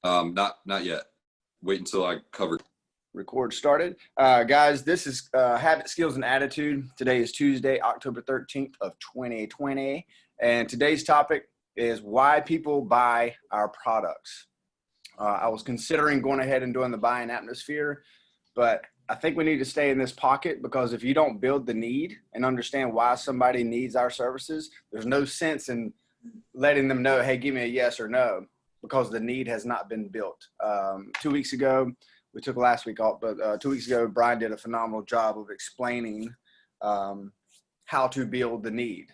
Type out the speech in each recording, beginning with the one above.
Not yet. Wait until I cover. Record started. Guys, this is Habit, Skills, and Attitude. Today is Tuesday, October 13th of 2020. And today's topic is why people buy our products. I was considering going ahead and doing the buying atmosphere, but I think we need to stay in this pocket because if you don't build the need and understand why somebody needs our services, there's no sense in letting them know, hey, give me a yes or no, because the need has not been built. 2 weeks ago, we took last week off, but 2 weeks ago, Brian did a phenomenal job of explaining how to build the need.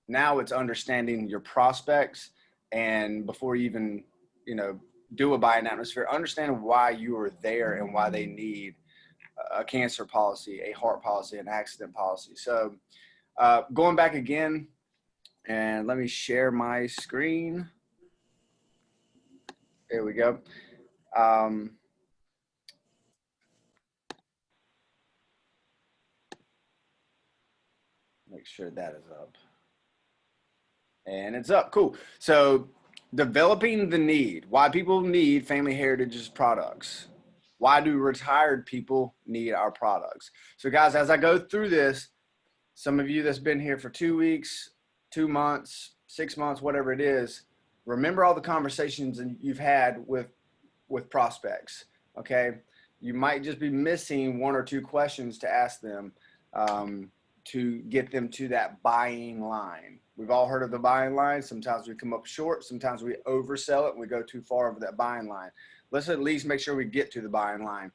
Now it's understanding your prospects, and before you even, do a buying atmosphere, understand why you are there and why they need a cancer policy, a heart policy, an accident policy. So going back again, and let me share my screen. There we go. Make sure that is up. And it's up. Cool. So developing the need. Why people need Family Heritage's products. Why do retired people need our products? So guys, as I go through this, some of you that's been here for 2 weeks, 2 months, 6 months, whatever it is, remember all the conversations you've had with prospects, okay? You might just be missing 1 or 2 questions to ask them to get them to that buying line. We've all heard of the buying line. Sometimes we come up short. Sometimes we oversell it and we go too far over that buying line. Let's at least make sure we get to the buying line.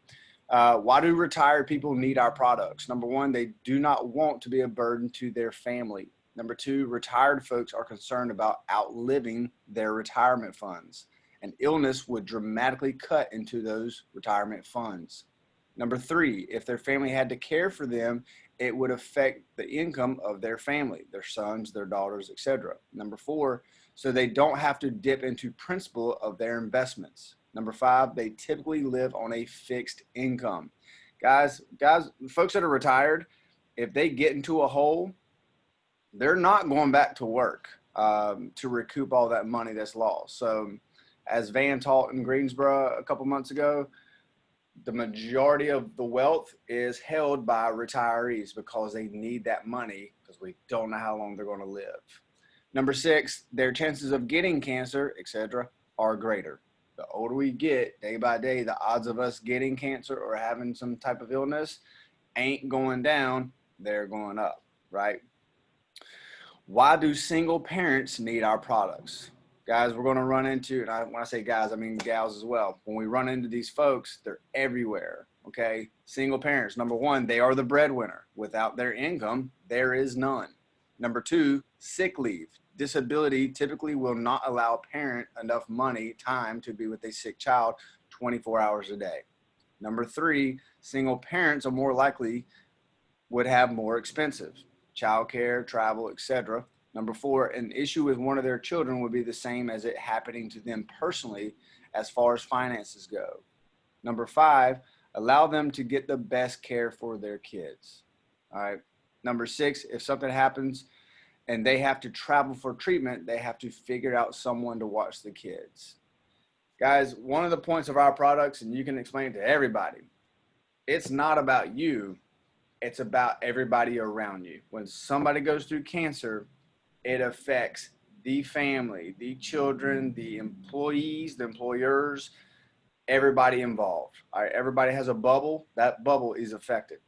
Why do retired people need our products? Number 1, they do not want to be a burden to their family. Number 2, retired folks are concerned about outliving their retirement funds. An illness would dramatically cut into those retirement funds. Number 3, if their family had to care for them, it would affect the income of their family, their sons, their daughters, etc. Number 4, so they don't have to dip into principal of their investments. Number 5, they typically live on a fixed income. Guys, folks that are retired, if they get into a hole, they're not going back to work to recoup all that money that's lost. So as Van taught in Greensboro a couple months ago, the majority of the wealth is held by retirees because they need that money because we don't know how long they're going to live. Number 6, their chances of getting cancer, etc., are greater. The older we get, day by day, the odds of us getting cancer or having some type of illness ain't going down, they're going up, right? Why do single parents need our products? Guys, we're going to run into, and when I say guys, I mean gals as well. When we run into these folks, they're everywhere, okay? Single parents, number 1, they are the breadwinner. Without their income, there is none. Number 2, sick leave. Disability typically will not allow a parent enough time to be with a sick child 24 hours a day. Number 3, single parents are more likely would have more expensive childcare, travel, etc. Number 4, an issue with one of their children would be the same as it happening to them personally as far as finances go. Number 5, allow them to get the best care for their kids. All right. Number 6, if something happens and they have to travel for treatment, they have to figure out someone to watch the kids. Guys, one of the points of our products, and you can explain it to everybody, it's not about you, it's about everybody around you. When somebody goes through cancer, it affects the family, the children, the employees, the employers, everybody involved. All right, everybody has a bubble. That bubble is affected.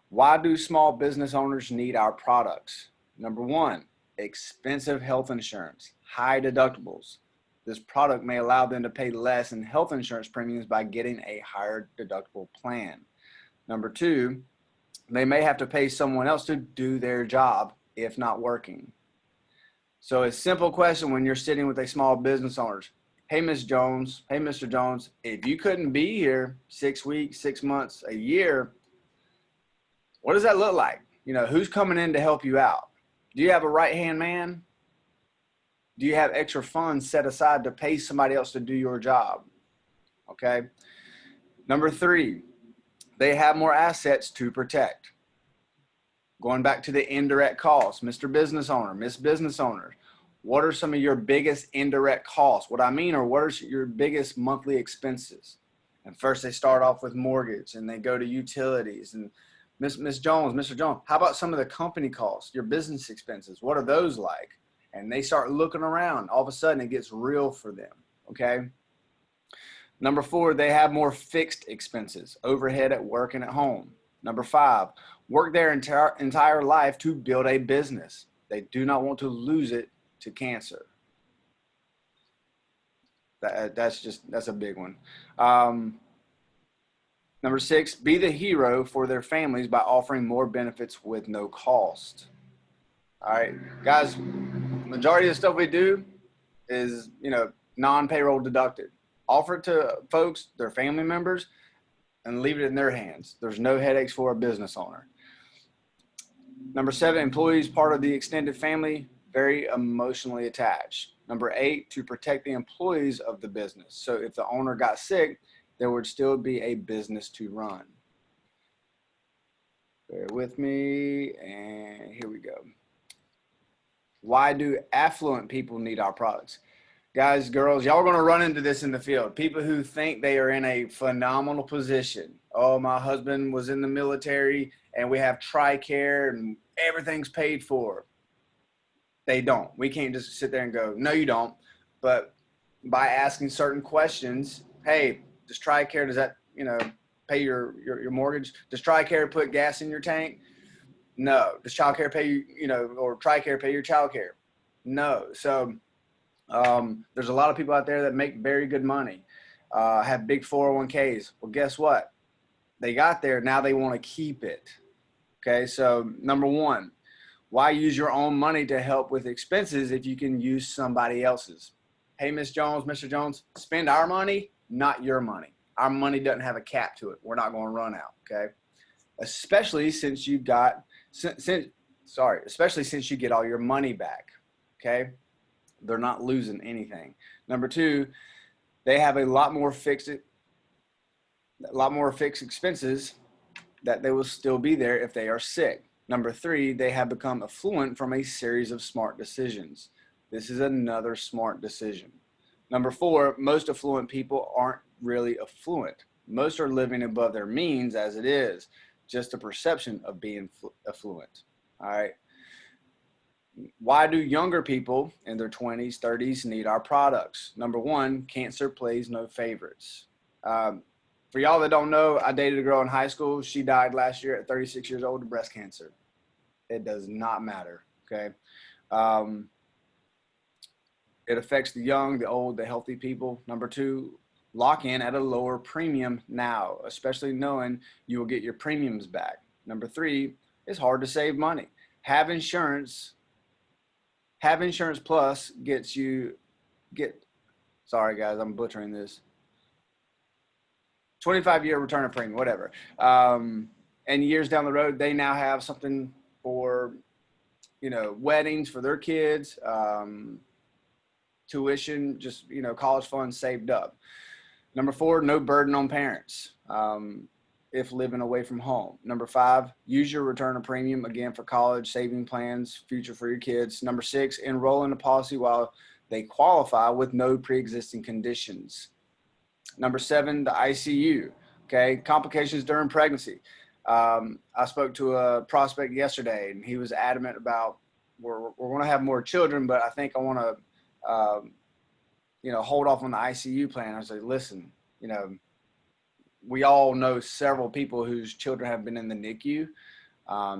Why do small business owners need our products? Number 1, expensive health insurance, high deductibles. This product may allow them to pay less in health insurance premiums by getting a higher deductible plan. Number 2, they may have to pay someone else to do their job if not working. So a simple question when you're sitting with a small business owner, hey, Ms. Jones, hey, Mr. Jones, if you couldn't be here 6 weeks, 6 months, a year, what does that look like? Who's coming in to help you out? Do you have a right-hand man? Do you have extra funds set aside to pay somebody else to do your job? Okay. Number 3, they have more assets to protect. Going back to the indirect costs, Mr. Business Owner, Miss Business Owner, What are some of your biggest indirect costs? What I mean are, what are your biggest monthly expenses? And first they start off with mortgage and they go to utilities and Miss Jones, Mr. Jones, how about some of the company costs, your business expenses? What are those like? And they start looking around. All of a sudden it gets real for them, okay? Number 4, they have more fixed expenses, overhead at work and at home. Number 5, work their entire life to build a business. They do not want to lose it to cancer. That's a big one. Number 6, be the hero for their families by offering more benefits with no cost. All right, guys, majority of the stuff we do is, non-payroll deducted. Offer it to folks, their family members, and leave it in their hands. There's no headaches for a business owner. Number 7, employees part of the extended family, very emotionally attached. Number 8, to protect the employees of the business. So if the owner got sick, there would still be a business to run. Bear with me, and here we go. Why do affluent people need our products? Guys, girls, y'all are going to run into this in the field. People who think they are in a phenomenal position. Oh, my husband was in the military and we have TRICARE and everything's paid for. They don't. We can't just sit there and go, no, you don't. But by asking certain questions, hey, does TRICARE, does that, pay your mortgage? Does TRICARE put gas in your tank? No. Does childcare pay, or TRICARE pay your childcare? No. So there's a lot of people out there that make very good money, have big 401ks. Well, guess what? They got there. Now they want to keep it. Okay. So number 1, why use your own money to help with expenses if you can use somebody else's? Hey, Miss Jones, Mr. Jones, spend our money, not your money. Our money doesn't have a cap to it. We're not going to run out. Okay. Especially since you get all your money back. Okay. They're not losing anything. Number 2, they have a lot more fixed expenses that they will still be there if they are sick. Number 3, they have become affluent from a series of smart decisions. This is another smart decision. Number 4, most affluent people aren't really affluent. Most are living above their means as it is, just a perception of being affluent. All right. Why do younger people in their 20s, 30s need our products? Number 1, cancer plays no favorites. For y'all that don't know, I dated a girl in high school. She died last year at 36 years old of breast cancer. It does not matter, okay? It affects the young, the old, the healthy people. Number 2, lock in at a lower premium now, especially knowing you will get your premiums back. Number 3, it's hard to save money. Have insurance plus sorry guys, I'm butchering this. 25-year return of premium, whatever. And years down the road, they now have something for, weddings for their kids, tuition, just, college funds saved up. Number 4, no burden on parents if living away from home. Number 5, use your return of premium, again, for college, saving plans, future for your kids. Number 6, enroll in a policy while they qualify with no pre-existing conditions. Number 7, the ICU, okay, complications during pregnancy. I spoke to a prospect yesterday, and he was adamant about we're going to have more children, but I think I want to, hold off on the ICU plan. I said, listen, we all know several people whose children have been in the NICU.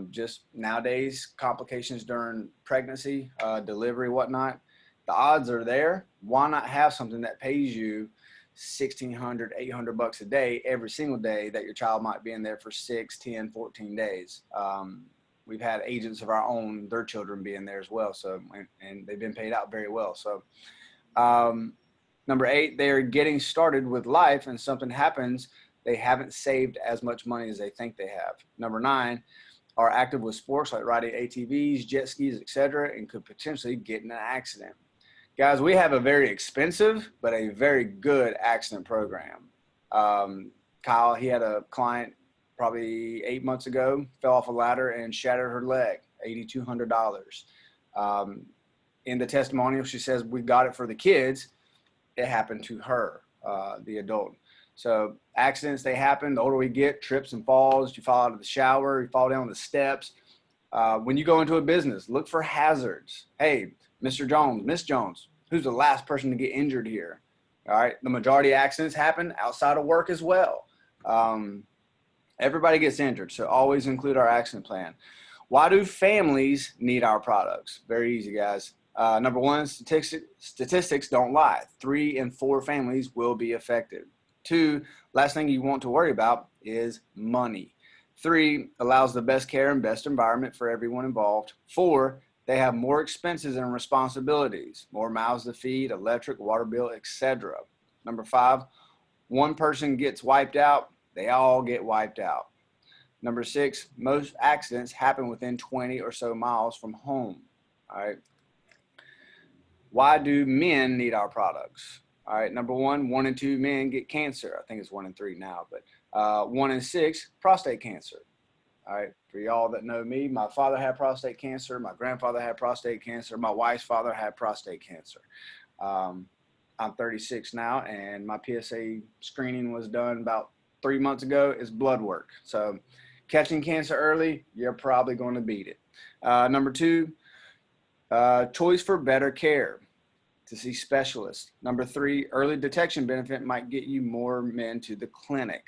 Just nowadays, complications during pregnancy, delivery, whatnot, the odds are there. Why not have something that pays you $1,600, $800 a day every single day that your child might be in there for 6, 10, 14 days? We've had agents of our own, their children be in there as well. So, and they've been paid out very well. So, number 8, they're getting started with life and something happens. They haven't saved as much money as they think they have. Number 9, are active with sports like riding ATVs, jet skis, etc., and could potentially get in an accident. Guys, we have a very expensive but a very good accident program. Kyle, he had a client probably 8 months ago, fell off a ladder and shattered her leg, $8,200. in the testimonial, she says, we got it for the kids. It happened to her, the adult. So accidents, they happen. The older we get, trips and falls. You fall out of the shower, you fall down the steps. When you go into a business, look for hazards. Hey, Mr. Jones, Miss Jones, who's the last person to get injured here? All right. The majority of accidents happen outside of work as well. Everybody gets injured, so always include our accident plan. Why do families need our products? Very easy, guys. Number one, statistics don't lie. 3 in 4 families will be affected. 2, last thing you want to worry about is money. 3, allows the best care and best environment for everyone involved. 4, they have more expenses and responsibilities, more mouths to feed, electric, water bill, etc. Number 5, one person gets wiped out, they all get wiped out. Number 6, most accidents happen within 20 or so miles from home. All right. Why do men need our products? All right. Number 1, 1 in 2 men get cancer. I think it's 1 in 3 now, but 1 in 6, prostate cancer. All right. For y'all that know me, my father had prostate cancer. My grandfather had prostate cancer. My wife's father had prostate cancer. I'm 36 now, and my PSA screening was done about 3 months ago. It's blood work. So catching cancer early, you're probably going to beat it. Number 2, choice for better care, to see specialists. Number 3, early detection benefit might get you more men to the clinic.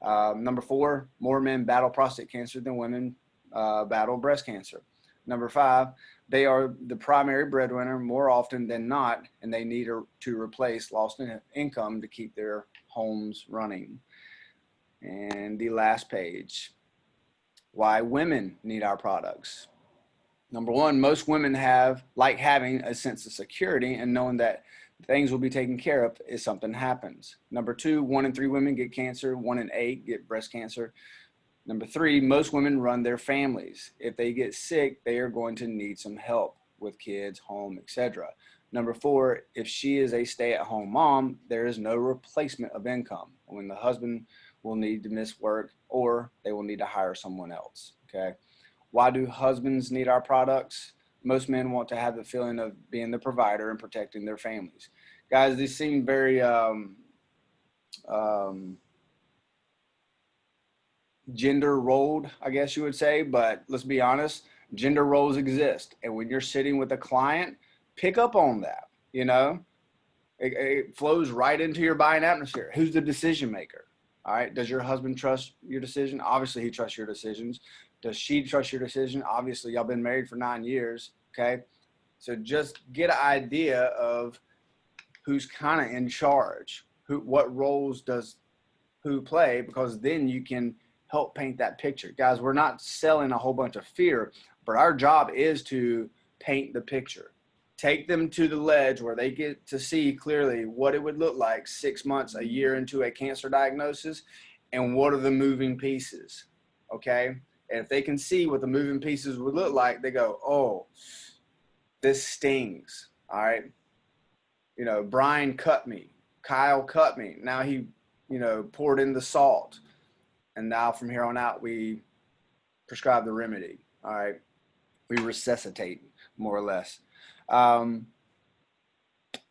Number 4, more men battle prostate cancer than women battle breast cancer. Number 5, they are the primary breadwinner more often than not, and they need to replace lost income to keep their homes running. And the last page, why women need our products. Number 1, most women like having a sense of security and knowing that things will be taken care of if something happens. Number 2, 1 in 3 women get cancer, 1 in 8 get breast cancer. Number 3, most women run their families. If they get sick, they are going to need some help with kids, home, etc. Number 4, if she is a stay-at-home mom, there is no replacement of income when the husband will need to miss work or they will need to hire someone else. Okay. Why do husbands need our products? Most men want to have the feeling of being the provider and protecting their families. Guys, these seem very gender rolled, I guess you would say, but let's be honest, gender roles exist. And when you're sitting with a client, pick up on that. You know, it flows right into your buying atmosphere. Who's the decision maker? All right. Does your husband trust your decision? Obviously, he trusts your decisions. Does she trust your decision? Obviously, y'all been married for 9 years. Okay. So just get an idea of who's kind of in charge, what roles does who play, because then you can help paint that picture. Guys, we're not selling a whole bunch of fear, but our job is to paint the picture. Take them to the ledge where they get to see clearly what it would look like 6 months, a year into a cancer diagnosis, and what are the moving pieces, okay? And if they can see what the moving pieces would look like, they go, oh, this stings, all right? You know, Brian cut me. Kyle cut me. Now he, poured in the salt. And now from here on out, we prescribe the remedy, all right? We resuscitate, more or less.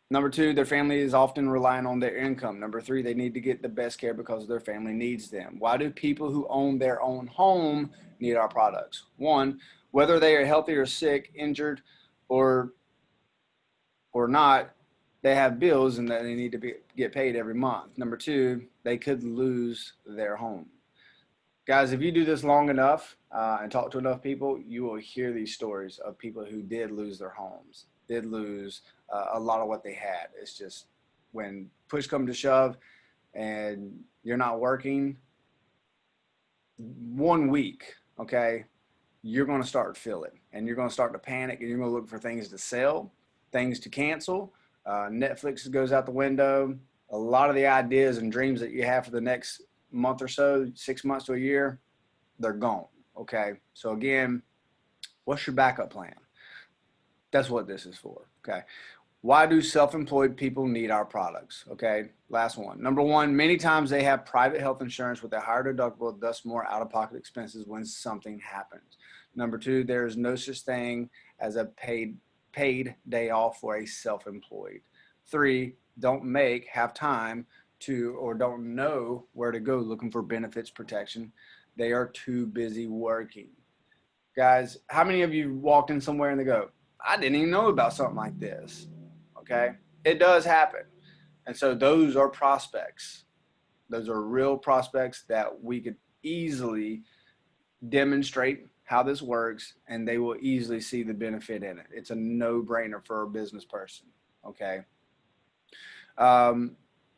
Number 2, their family is often relying on their income. Number 3, they need to get the best care because their family needs them. Why do people who own their own home need our products? 1, whether they are healthy or sick, injured or not, they have bills and that they need to get paid every month. Number 2, they could lose their home. Guys, if you do this long enough and talk to enough people, you will hear these stories of people who did lose their homes, did lose a lot of what they had. It's just when push comes to shove and you're not working, 1 week, okay, you're going to start to feel it and you're going to start to panic and you're going to look for things to sell, things to cancel. Netflix goes out the window. A lot of the ideas and dreams that you have for the next month or so, 6 months to a year, they're gone. Okay. So again, what's your backup plan? That's what this is for. Okay. Why do self-employed people need our products? Okay. Last one. Number 1, many times they have private health insurance with a higher deductible, thus more out-of-pocket expenses when something happens. Number 2, there is no such thing as a paid day off for a self-employed. 3, don't have time to, or don't know where to go looking for benefits protection. They are too busy working. Guys, how many of you walked in somewhere and they go, I didn't even know about something like this? Okay. It does happen. And so those are prospects. Those are real prospects that we could easily demonstrate how this works, and they will easily see the benefit in it. It's a no-brainer for a business person. Okay.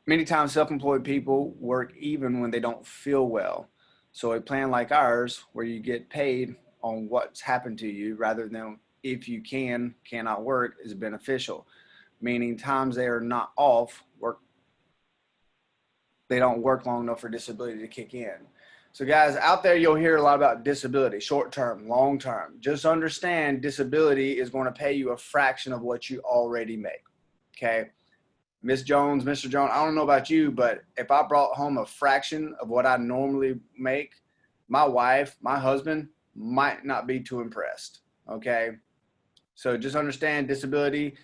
Many times self-employed people work even when they don't feel well. So a plan like ours, where you get paid on what's happened to you rather than if you cannot work, is beneficial. Meaning times they are not off work, they don't work long enough for disability to kick in. So guys, out there you'll hear a lot about disability, short-term, long-term. Just understand disability is going to pay you a fraction of what you already make. Okay. Miss Jones, Mr. Jones, I don't know about you, but if I brought home a fraction of what I normally make, my wife, my husband might not be too impressed. Okay. So just understand disability,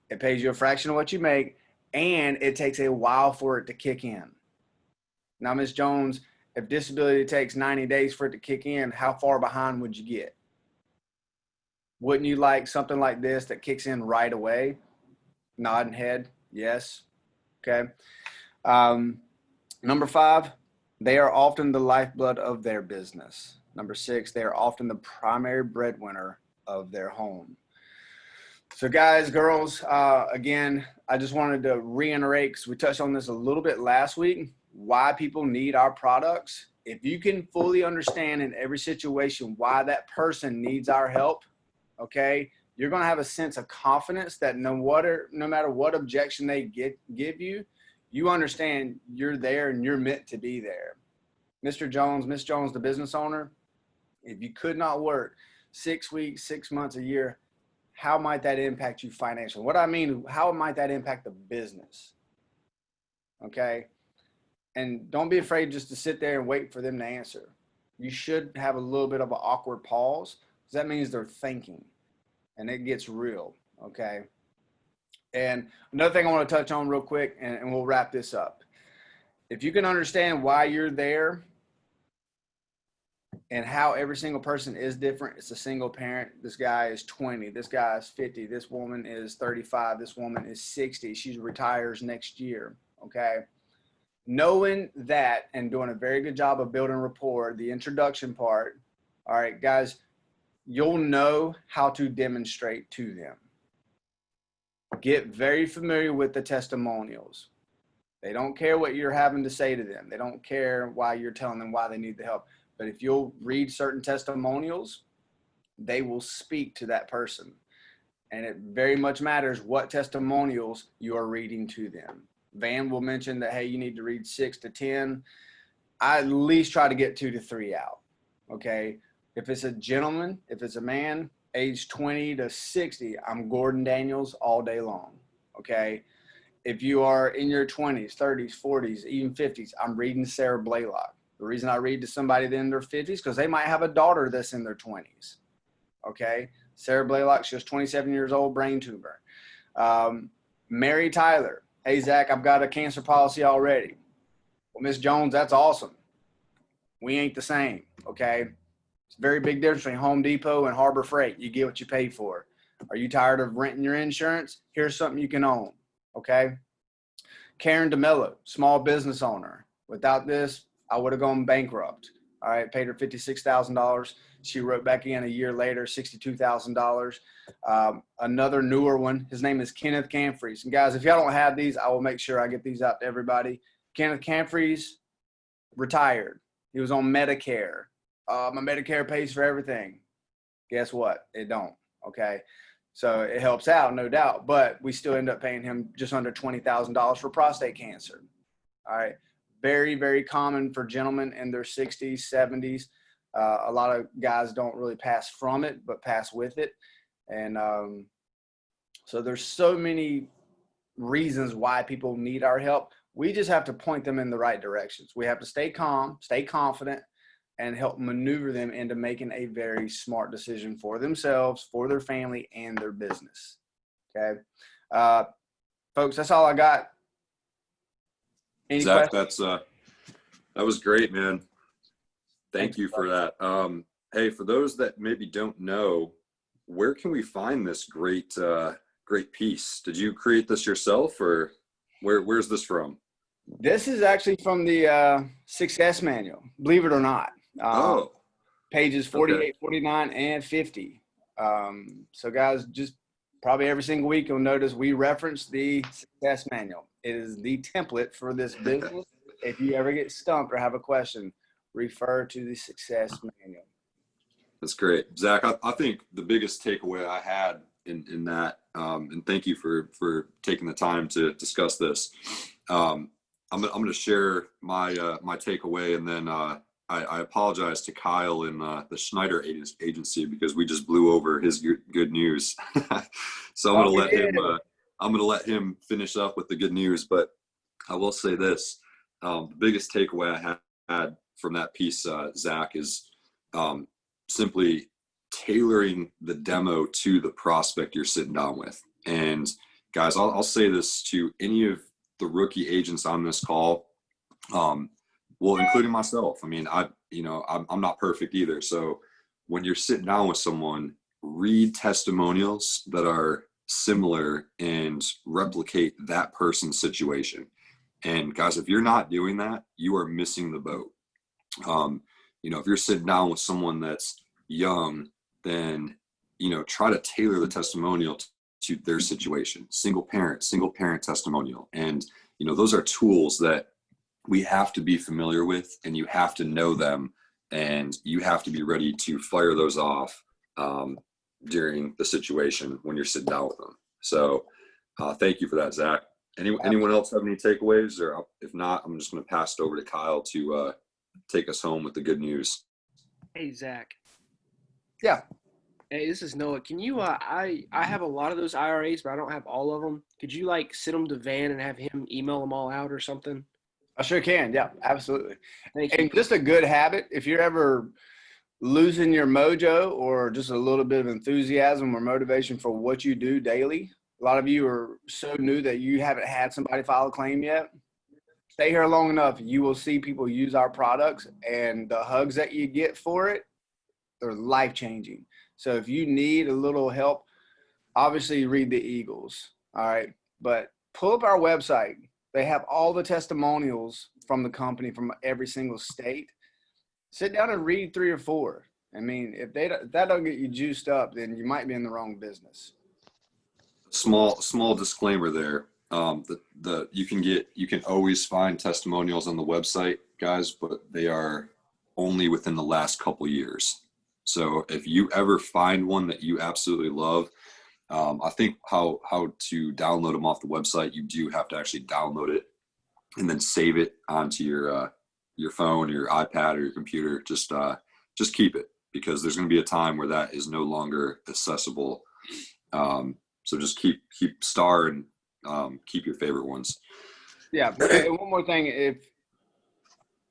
it pays you a fraction of what you make, and it takes a while for it to kick in. Now, Miss Jones, if disability takes 90 days for it to kick in, how far behind would you get? Wouldn't you like something like this that kicks in right away? Nodding head. Yes. Okay. Number 5, they are often the lifeblood of their business. Number 6, they are often the primary breadwinner of their home. So guys, girls, again, I just wanted to reiterate, because we touched on this a little bit last week, why people need our products. If you can fully understand in every situation why that person needs our help, okay, you're going to have a sense of confidence that no matter what objection they give you, you understand you're there and you're meant to be there. Mr. Jones, Miss Jones, the business owner, if you could not work 6 weeks, 6 months, a year, how might that impact you financially? What I mean, how might that impact the business? Okay. And don't be afraid just to sit there and wait for them to answer. You should have a little bit of an awkward pause, because that means they're thinking. And it gets real, okay? And another thing I want to touch on real quick, and we'll wrap this up. If you can understand why you're there and how every single person is different, it's a single parent. This guy is 20. This guy is 50. This woman is 35. This woman is 60. She retires next year, okay? Knowing that and doing a very good job of building rapport, the introduction part, all right, guys, you'll know how to demonstrate to them. Get very familiar with the testimonials. They don't care what you're having to say to them. They don't care why you're telling them why they need the help. But if you'll read certain testimonials, they will speak to that person. And it very much matters what testimonials you are reading to them. Van will mention that, hey, you need to read 6 to 10. I at least try to get 2 to 3 out. Okay. If it's a gentleman, if it's a man, age 20 to 60, I'm Gordon Daniels all day long. Okay. If you are in your 20s, 30s, 40s, even 50s, I'm reading Sarah Blaylock. The reason I read to somebody in their 50s, because they might have a daughter that's in their 20s. Okay. Sarah Blaylock, she was 27 years old, brain tumor. Mary Tyler. Hey, Zach, I've got a cancer policy already. Well, Miss Jones, that's awesome. We ain't the same, okay? It's a very big difference between Home Depot and Harbor Freight. You get what you pay for. Are you tired of renting your insurance? Here's something you can own, okay? Karen DeMello, small business owner. Without this, I would have gone bankrupt. All right, paid her $56,000. She wrote back in a year later, $62,000. Another newer one, his name is Kenneth Camfries. And guys, if y'all don't have these, I will make sure I get these out to everybody. Kenneth Camfries retired. He was on Medicare. My Medicare pays for everything. Guess what? It don't, okay? So it helps out, no doubt, but we still end up paying him just under $20,000 for prostate cancer. All right. Very, very common for gentlemen in their 60s, 70s. A lot of guys don't really pass from it, but pass with it. And so there's so many reasons why people need our help. We just have to point them in the right directions. We have to stay calm, stay confident, and help maneuver them into making a very smart decision for themselves, for their family, and their business. Okay. Folks, that's all I got. Any Zach, questions? that was great, man. Thank you for that. Hey, for those that maybe don't know, where can we find this great piece? Did you create this yourself, or where's this from? This is actually from the Success Manual, believe it or not. Oh, Pages okay. 48, 49, and 50. So guys, just probably every single week you'll notice we reference the Success Manual. It is the template for this business. If you ever get stumped or have a question, refer to the Success Manual. That's great. Zach, I think the biggest takeaway I had in that, and thank you for taking the time to discuss this. I'm going to share my takeaway, and then I apologize to Kyle in the Schneider agency because we just blew over his good news. So I'm going to let him finish up with the good news. But I will say this: the biggest takeaway I had from that piece, Zach, is simply tailoring the demo to the prospect you're sitting down with. And guys, I'll say this to any of the rookie agents on this call, well, including myself. I mean, I'm not perfect either. So when you're sitting down with someone, read testimonials that are similar and replicate that person's situation. And guys, if you're not doing that, you are missing the boat. If you're sitting down with someone that's young, then, try to tailor the testimonial to their situation. Single parent testimonial. And, those are tools that we have to be familiar with, and you have to know them, and you have to be ready to fire those off during the situation when you're sitting down with them. So thank you for that, Zach. Anyone else have any takeaways? Or if not, I'm just going to pass it over to Kyle to take us home with the good news. Hey, Zach. Yeah. Hey, this is Noah. Can you, I have a lot of those IRAs, but I don't have all of them. Could you send them to Van and have him email them all out or something? I sure can. Yeah, absolutely. Thank you. And just a good habit, if you're ever losing your mojo or just a little bit of enthusiasm or motivation for what you do daily, a lot of you are so new that you haven't had somebody file a claim yet. Stay here long enough, you will see people use our products, and the hugs that you get for it, they're life-changing. So if you need a little help, obviously read the Eagles, all right? But pull up our website. They have all the testimonials from the company from every single state. Sit down and read 3 or 4. I mean, if that don't get you juiced up, then you might be in the wrong business. Small disclaimer there. You can always find testimonials on the website, guys, but they are only within the last couple years. So if you ever find one that you absolutely love, I think how to download them off the website, you do have to actually download it and then save it onto your phone or your iPad or your computer. Just keep it, because there's going to be a time where that is no longer accessible. So just keep star and keep your favorite ones. Yeah. And one more thing,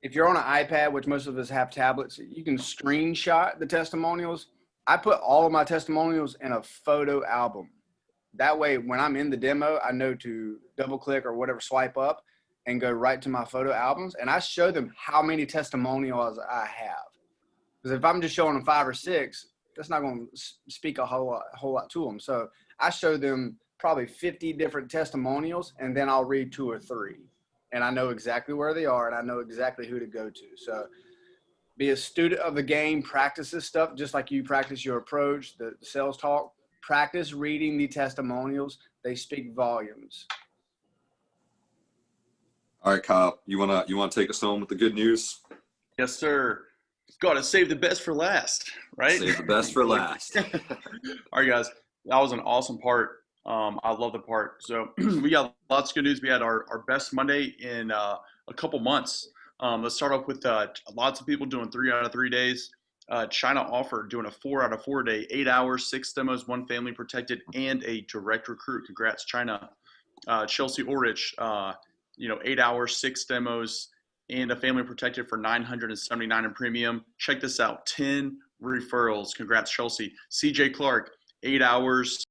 if you're on an iPad, which most of us have tablets, you can screenshot the testimonials. I put all of my testimonials in a photo album. That way, when I'm in the demo, I know to double click or whatever, swipe up and go right to my photo albums. And I show them how many testimonials I have. Because if I'm just showing them 5 or 6, that's not going to speak a whole lot to them. So I show them probably 50 different testimonials, and then I'll read 2 or 3. And I know exactly where they are, and I know exactly who to go to. So be a student of the game, practice this stuff just like you practice your approach, the sales talk. Practice reading the testimonials. They speak volumes. All right, Kyle, you wanna take us home with the good news? Yes, sir. Got to save the best for last, right? Save the best for last. All right, guys. That was an awesome part. I love the part. So we got lots of good news. We had our best Monday in a couple months. Let's start off with lots of people doing 3 out of 3 days. China offered doing a 4 out of 4 day, 8 hours, 6 demos, 1 family protected, and a direct recruit. Congrats, China. Chelsea Orich, 8 hours, 6 demos, and a family protected for $979 in premium. Check this out, 10 referrals. Congrats, Chelsea. CJ Clark, 8 hours,